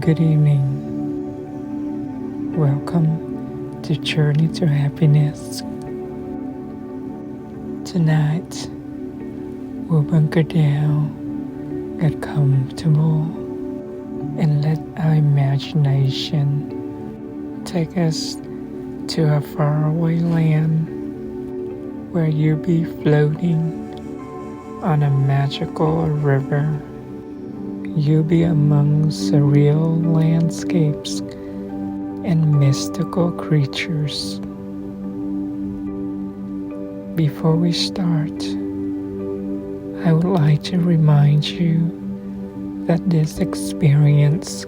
Good evening. Welcome to Journey to Happiness. Tonight, we'll bunker down, get comfortable, and let our imagination take us to a faraway land where you'll be floating on a magical river. You'll be among surreal landscapes and mystical creatures. Before we start, I would like to remind you that this experience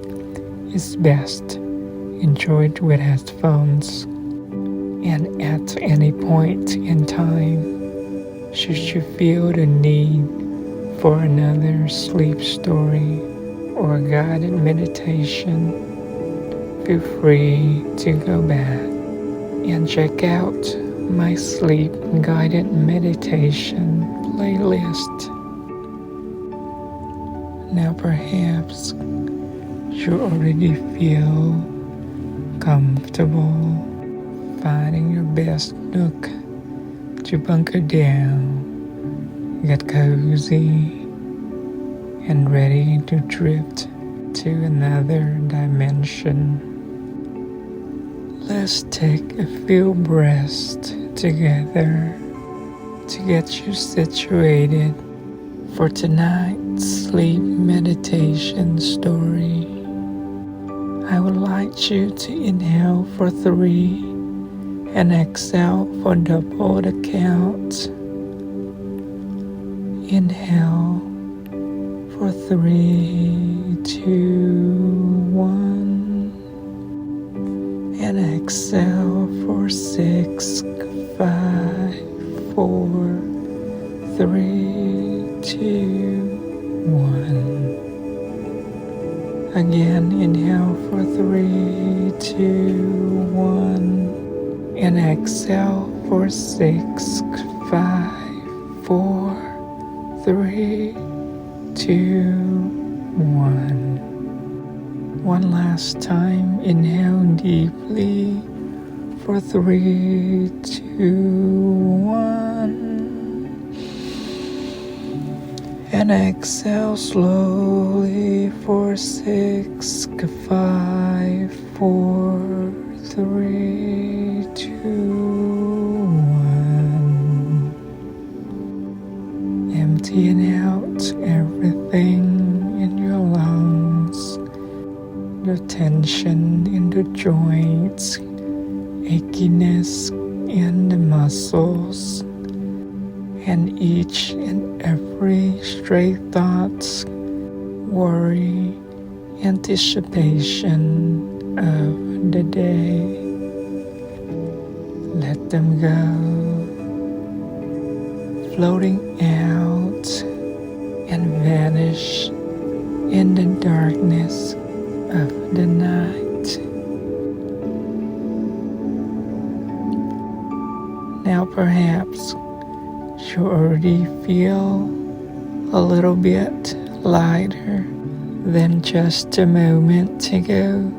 is best enjoyed with headphones, and at any point in time, should you feel the need for another sleep story or guided meditation, feel free to go back and check out my sleep guided meditation playlist. Now perhaps you already feel comfortable, finding your best nook to bunker down, get cozy, and ready to drift to another dimension. Let's take a few breaths together to get you situated for tonight's sleep meditation story. I would like you to inhale for 3 and exhale for double the count. Inhale for 3, 2, 1, and exhale for 6, 5, 4, 3, 2, 1. Again, inhale for 3, 2, 1, and exhale for 6, 5, 4, 3, 2, 1. One last time, inhale deeply for 3, 2, 1. And exhale slowly for 6, 5, 4, 3, 2, 1. Emptying out everything in your lungs, the tension in the joints, achiness in the muscles, and each and every stray thoughts, worry, anticipation of the day. Let them go, floating out and vanish in the darkness of the night. Now perhaps you already feel a little bit lighter than just a moment ago.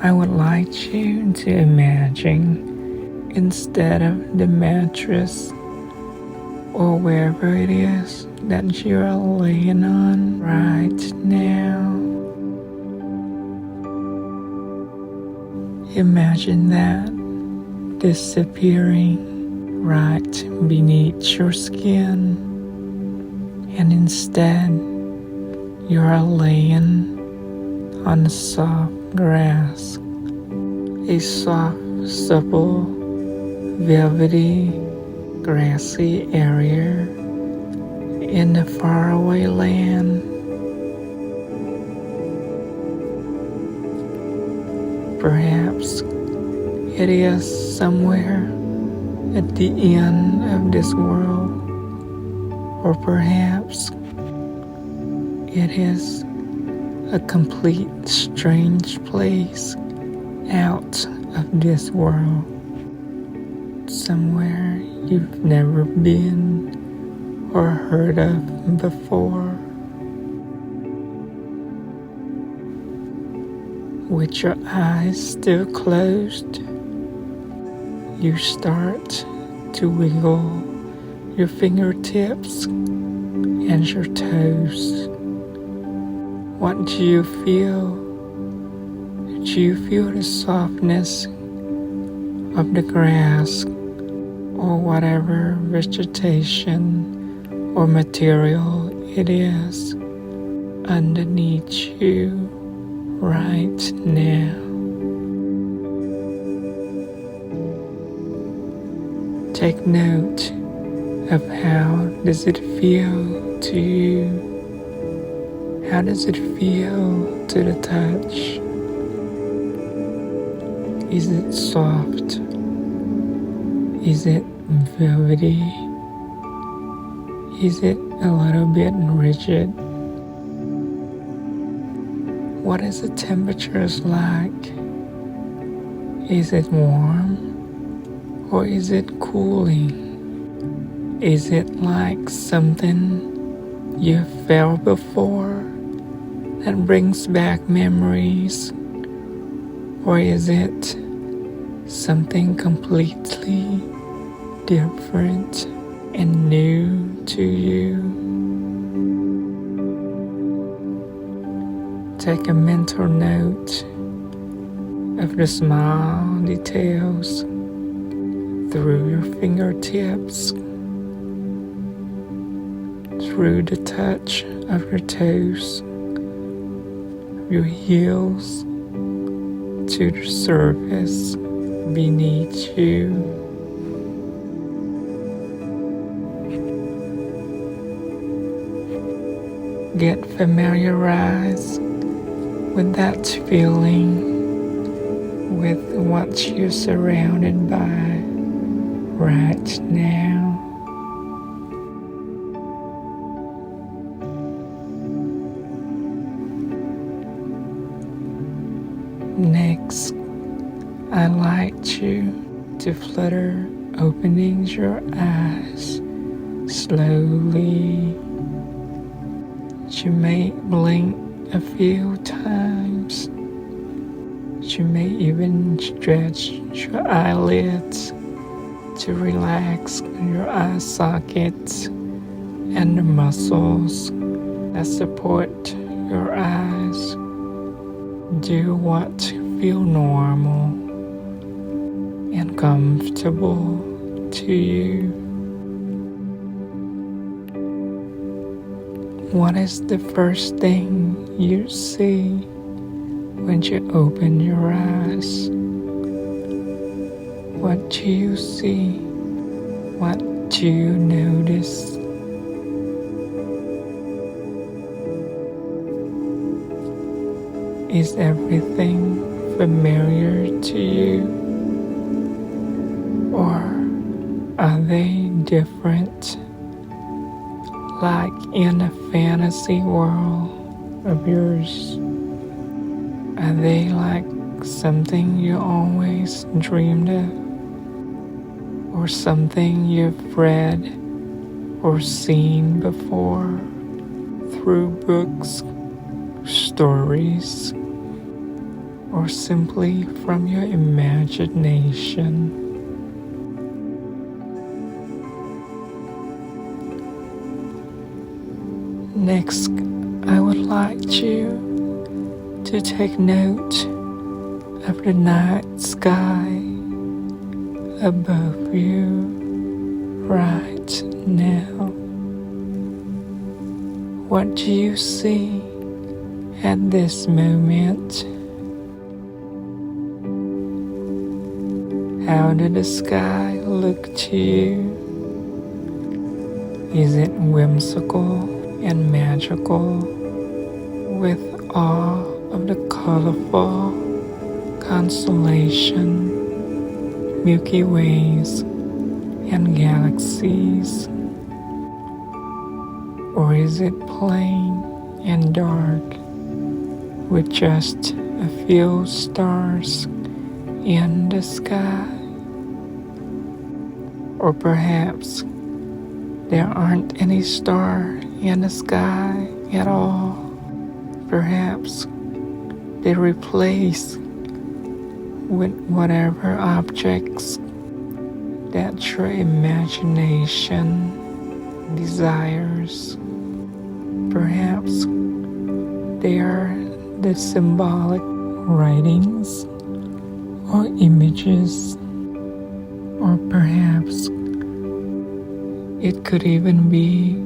I would like you to imagine, instead of the mattress or wherever it is that you are laying on right now, imagine that disappearing right beneath your skin, and instead you are laying on soft grass, a soft, supple, velvety, grassy area in a faraway land. Perhaps it is somewhere at the end of this world, or perhaps it is a complete strange place out of this world. somewhere you've never been or heard of before. With your eyes still closed, you start to wiggle your fingertips and your toes. What do you feel? Do you feel the softness of the grass or whatever vegetation or material it is underneath you right now? Take note of how does it feel to you? How does it feel to the touch? Is it soft? Is it velvety? Is it a little bit rigid? What is the temperatures like? Is it warm or is it cooling? Is it like something you felt before that brings back memories? Or is it something completely different and new to you? Take a mental note of the small details through your fingertips, through the touch of your toes, your heels, to the surface beneath you. Get familiarized with that feeling, with what you're surrounded by right now. Next, I'd like you to flutter opening your eyes slowly. You may blink a few times. You may even stretch your eyelids to relax your eye sockets and the muscles that support your eyes. Do what feel normal and comfortable to you. What is the first thing you see when you open your eyes? What do you see? What do you notice? Is everything familiar to you? Or are they different? Like in a fantasy world of yours? Are they like something you always dreamed of? Or something you've read or seen before through books, stories, or simply from your imagination? Next, I would like you to take note of the night sky above you right now. What do you see at this moment? How did the sky look to you? Is it whimsical and magical with all of the colorful constellation, Milky Ways, and galaxies? Or is it plain and dark with just a few stars in the sky? Or perhaps there aren't any stars in the sky at all. Perhaps they're replaced with whatever objects that your imagination desires. Perhaps they are the symbolic writings or images, or perhaps it could even be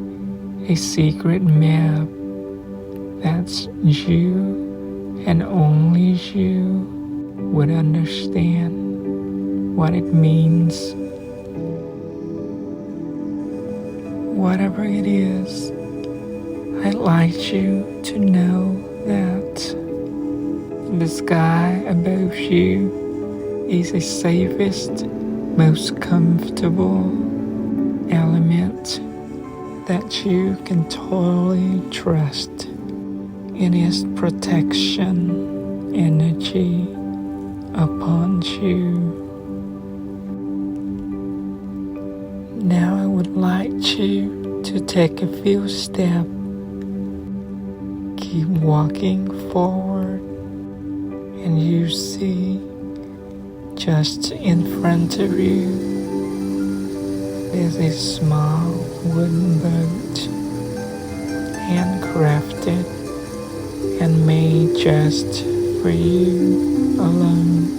a secret map that's you and only you would understand what it means. Whatever it is, I'd like you to know that the sky above you is the safest, most comfortable element that you can totally trust in its protection energy upon you. Now I would like you to take a few steps. Keep walking forward, and you see just in front of you there's a small wooden boat, handcrafted and made just for you alone.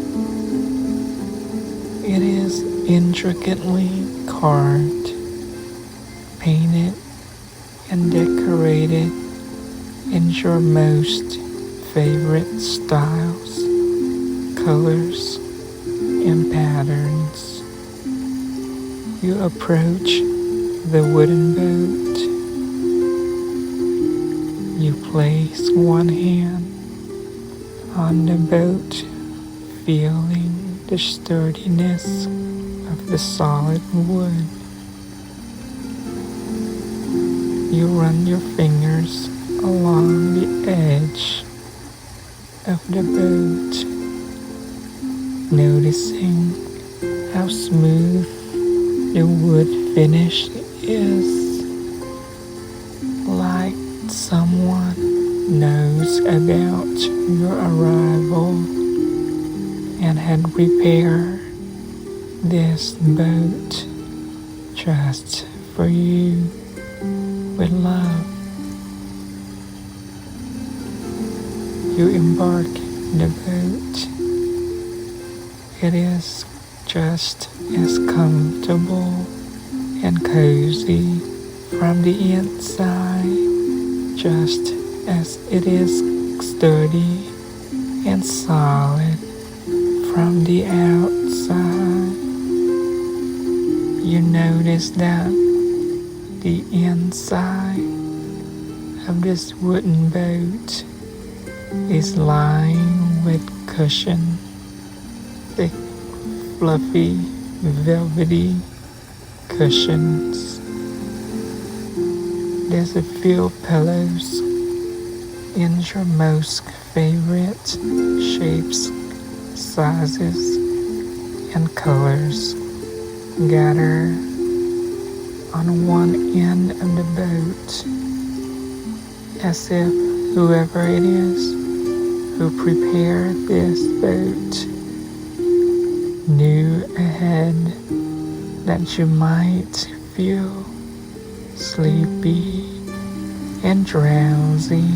It is intricately carved, painted, and decorated in your most favorite styles, colors, and patterns. You approach the wooden boat. You place one hand on the boat, feeling the sturdiness of the solid wood. You run your fingers along the edge of the boat, noticing how smooth the wood finish is, like someone knows about your arrival and had prepared this boat just for you with love. You embark the boat. It is just as comfortable and cozy from the inside, just as it is sturdy and solid from the outside. You notice that the inside of this wooden boat is lined with cushion, thick, fluffy, velvety cushions. There's a few pillows in your most favorite shapes, sizes, and colors gathered on one end of the boat, as if whoever it is who prepared this boat knew ahead that you might feel sleepy and drowsy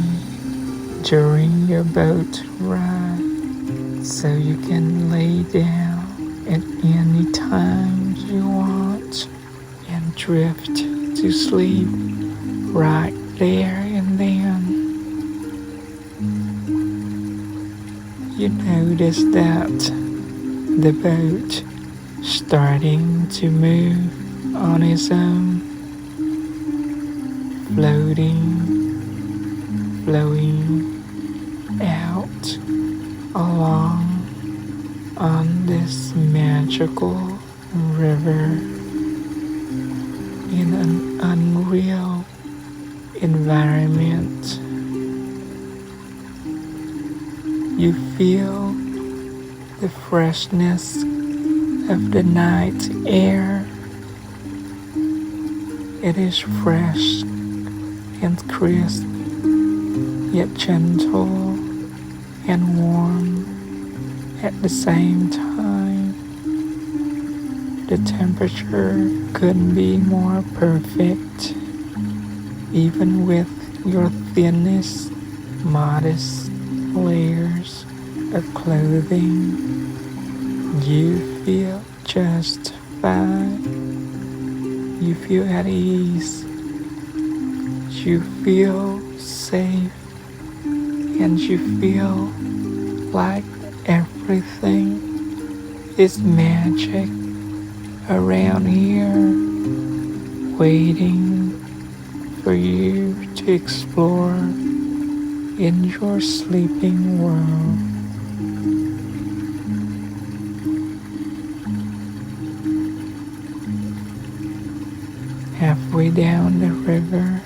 during your boat ride, so you can lay down at any time you want and drift to sleep right there and then. You notice that the boat starting to move on its own, floating out along on this magical river in an unreal environment. You feel the freshness of the night air It is fresh and crisp, yet gentle and warm at the same time. The temperature couldn't be more perfect, even with your thinnest, modest layers of clothing. You feel just fine. You feel at ease. You feel safe, and you feel like everything is magic around here, waiting for you to explore in your sleeping world. Halfway down the river,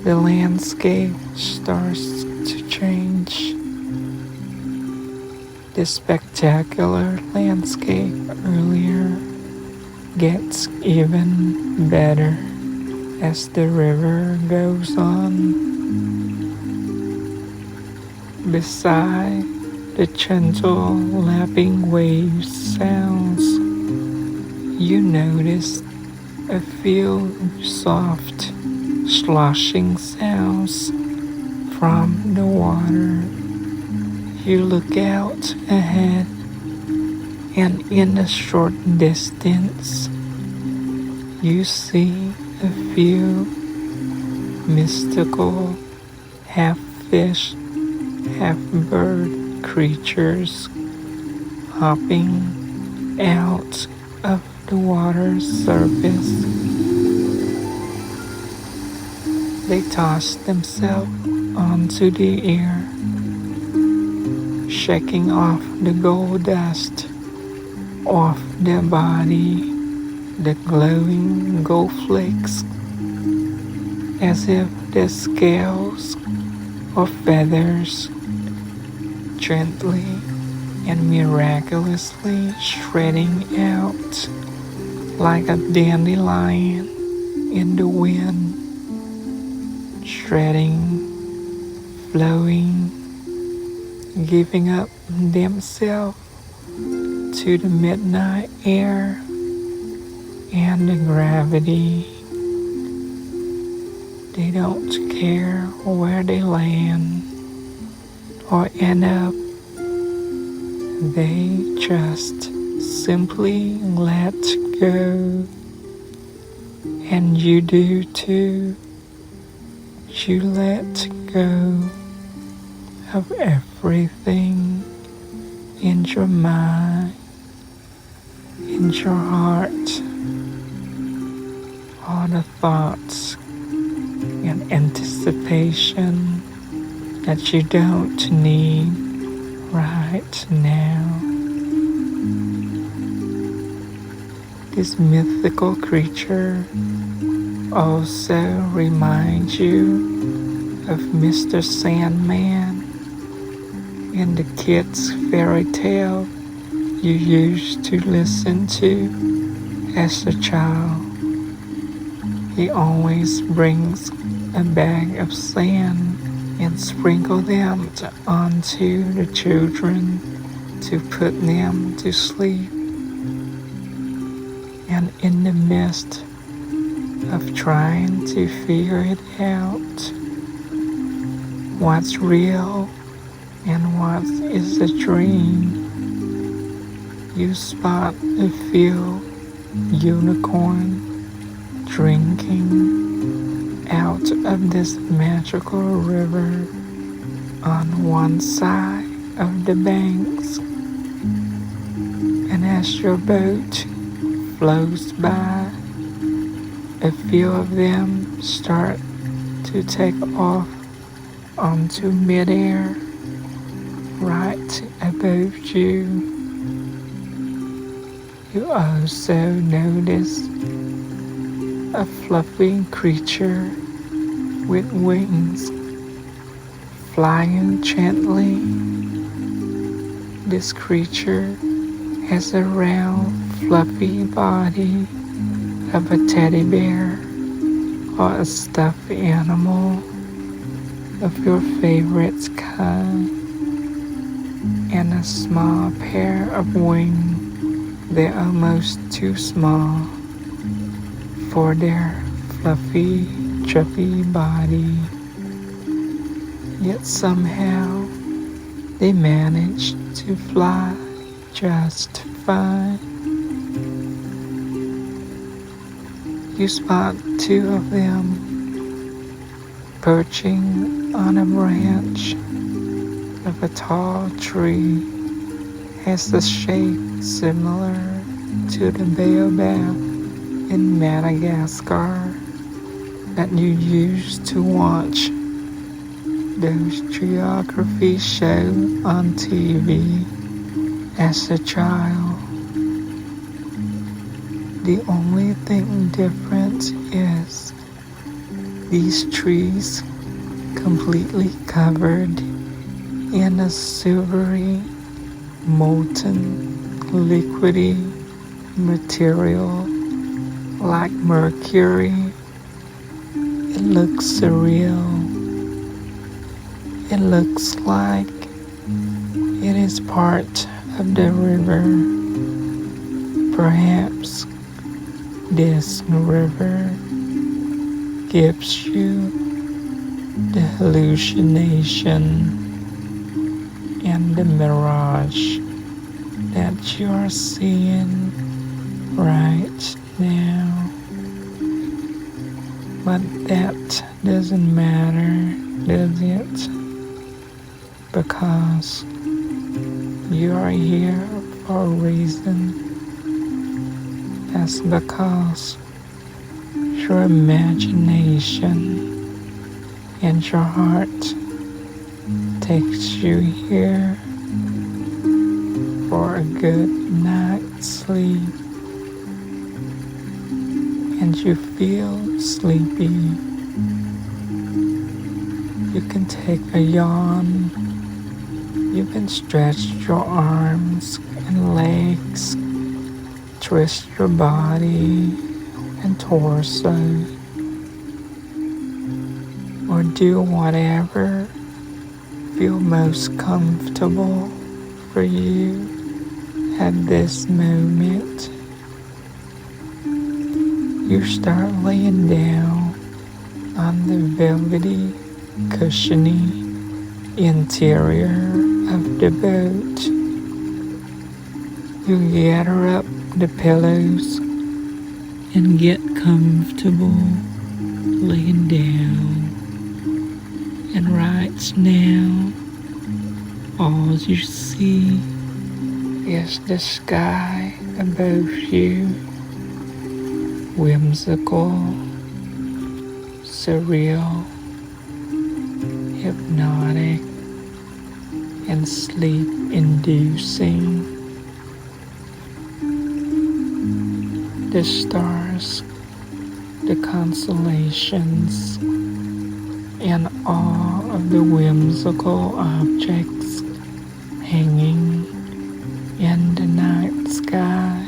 the landscape starts to change. The spectacular landscape earlier gets even better as the river goes on. Beside the gentle lapping waves sounds, you notice a few soft sloshing sounds from the water. You look out ahead, and in a short distance, you see a few mystical half-fish, half-bird creatures hopping out of the water's surface. They toss themselves onto the air, shaking off the gold dust off their body, the glowing gold flakes, as if the scales or feathers gently and miraculously shredding out like a dandelion in the wind, shredding, flowing, giving up themselves to the midnight air and the gravity. They don't care where they land or end up. They just simply let go. And you do too. You let go of everything in your mind, in your heart, all the thoughts and anticipation that you don't need right now. This mythical creature also reminds you of Mr. Sandman in the kids' fairy tale you used to listen to as a child. He always brings a bag of sand and sprinkle them onto the children to put them to sleep. And in the midst of trying to figure it out, what's real and what is a dream, you spot a few unicorn drinking out of this magical river on one side of the banks. And as your boat flows by, a few of them start to take off onto midair right above you. You also notice a fluffy creature with wings flying gently. This creature has a round, fluffy body of a teddy bear, or a stuffed animal of your favorite kind, and a small pair of wings. They're almost too small for their fluffy, chubby body, yet somehow they manage to fly just fine. You spot two of them perching on a branch of a tall tree, has the shape similar to the baobab in Madagascar that you used to watch those geography shows on TV as a child. The only thing different is these trees completely covered in a silvery, molten, liquidy material like mercury. It looks surreal. It looks like it is part of the river. Perhaps this river gives you the hallucination and the mirage that you are seeing right now. But that doesn't matter, does it? Because you are here for a reason. That's because your imagination and your heart takes you here for a good night's sleep, and you feel sleepy. You can take a yawn. You can stretch your arms and legs, twist your body and torso, or do whatever feels most comfortable for you at this moment. You start laying down on the velvety, cushiony interior of the boat. You gather up the pillows and get comfortable laying down. And right now, all you see is the sky above you, whimsical, surreal, hypnotic, and sleep-inducing. The stars, the constellations, and all of the whimsical objects hanging in the night sky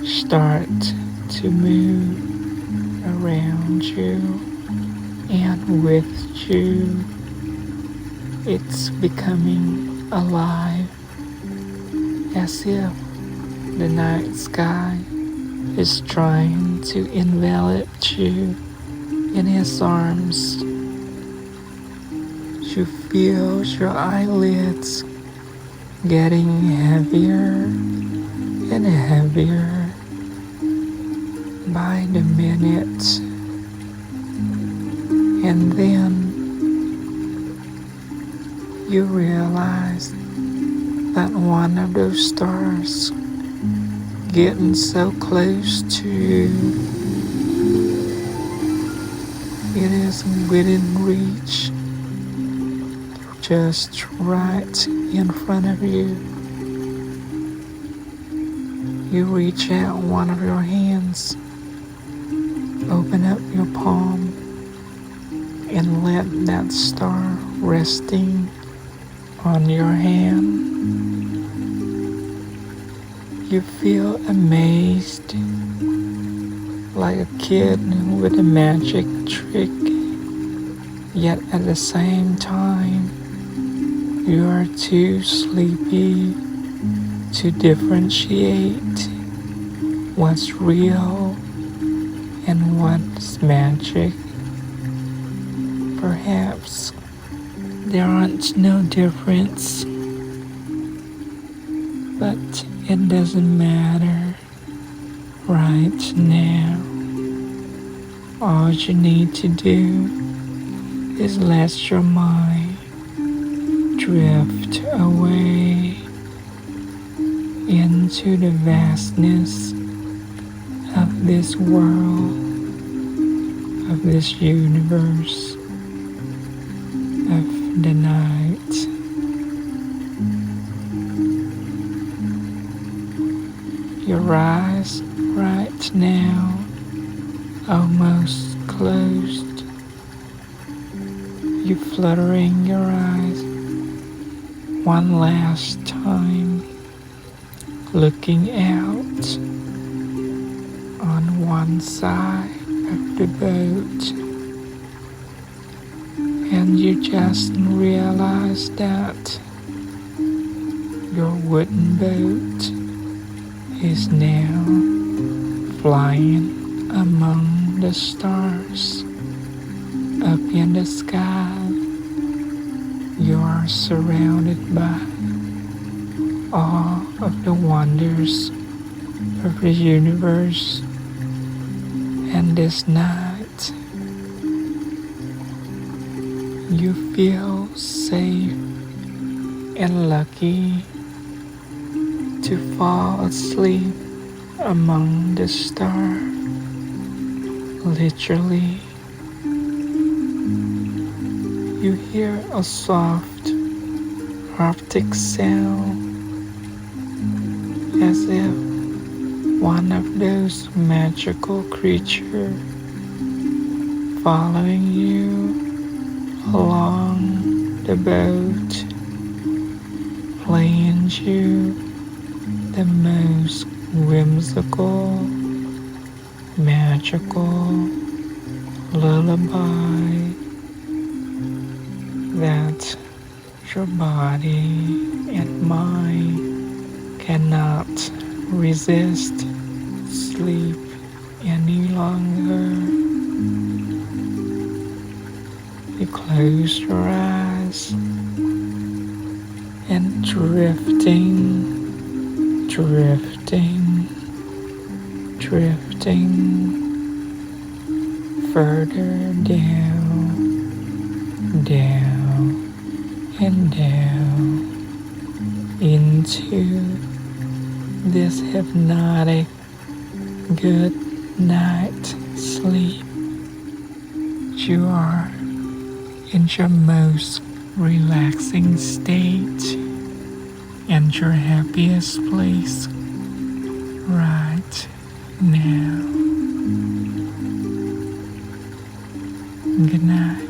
start to move around you and with you. It's becoming alive, as if the night sky is trying to envelop you in his arms. You feel your eyelids getting heavier and heavier by the minute, and then you realize that one of those stars getting so close to you, it is within reach, just right in front of you. You reach out one of your hands, open up your palm, and let that star resting on your hand. You feel amazed like a kid with a magic trick, yet at the same time, you are too sleepy to differentiate what's real and what's magic. Perhaps there aren't no difference, but it doesn't matter right now. All you need to do is let your mind drift away into the vastness of this world, of this universe, of the night. Your eyes right now almost closed. You fluttering your eyes one last time, looking out on one side of the boat, and you just realize that your wooden boat is now flying among the stars up in the sky. You are surrounded by all of the wonders of the universe, and this night you feel safe and lucky to fall asleep among the stars. Literally, you hear a soft harptic sound, as if one of those magical creatures following you along the boat, playing you the most whimsical, magical lullaby that your body and mind cannot resist sleep any longer. You close your eyes and drifting further down and down into this hypnotic good night sleep. You are in your most relaxing state and your happiest place right now. Good night.